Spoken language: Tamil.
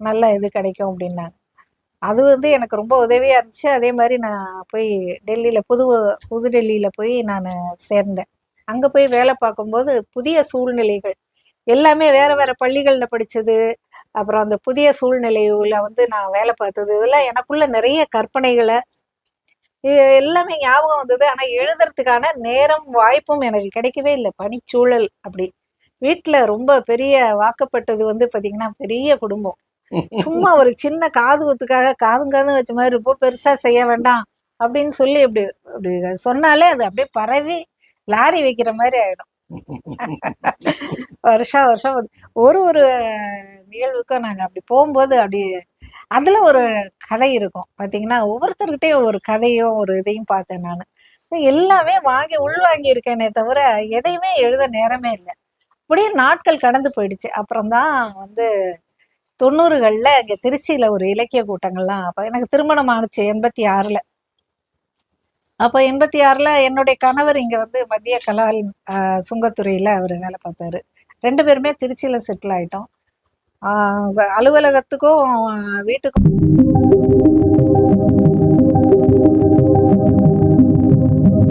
நல்ல இது கிடைக்கும் அப்படின்னாங்க. அது வந்து எனக்கு ரொம்ப உதவியா இருந்துச்சு. அதே மாரி நான் போய் டெல்லியில புது டெல்லியில போய் நானு சேர்ந்தேன். அங்க போய் வேலை பார்க்கும்போது புதிய சூழ்நிலைகள். எல்லாமே வேற வேற பள்ளிகள்ல படிச்சது. அப்புறம் அந்த புதிய சூழ்நிலையில வந்து நான் வேலை பார்த்தது. இதெல்லாம் எனக்குள்ள நெறைய கற்பனைகள எல்லாமே ஞாபகம் வந்தது. ஆனா எழுதுறதுக்கான நேரம், வாய்ப்பும் எனக்கு கிடைக்கவே இல்ல. பணிச்சூழல் அப்படி. வீட்ல ரொம்ப பெரிய வாக்கப்பட்டது வந்து பார்த்தீங்கன்னா, பெரிய குடும்பம். சும்மா ஒரு சின்ன காது குத்துக்காக காதும் காதும் வச்ச மாரி ரொம்ப பெருசா செய்ய வேண்டாம் அப்படின்னு சொல்லி அப்படி அப்படி சொன்னாலே அது அப்படியே பரவி லாரி வைக்கிற மாரி ஆயிடும். வருஷம் வருஷம் ஒரு ஒரு நிகழ்வுக்கும் நாங்க அப்படி போம்போது அப்படி அதுல ஒரு கதை இருக்கும். பார்த்தீங்கன்னா, ஒவ்வொருத்தர்கிட்டயும் ஒரு கதையும், ஒரு இதையும் பார்த்தேன் நானு. எல்லாமே உள்வாங்கி இருக்கேனே தவிர, எதையுமே எழுத நேரமே இல்ல. அப்படியே நாட்கள் கடந்து போயிடுச்சு. அப்புறம் தான் வந்து 90கள்ல இங்க திருச்சியில ஒரு இலக்கிய கூட்டங்கள்லாம் அப்ப எனக்கு திருமணம் ஆனுச்சு 86ல. அப்ப 86ல என்னுடைய கணவர் இங்க வந்து மத்திய கலால் சுங்கத்துறையில அவரு வேலை பார்த்தாரு. 2 பேருமே திருச்சியில செட்டில் ஆயிட்டோம். ஆ அலுவலகத்துக்கும் வீட்டுக்கும்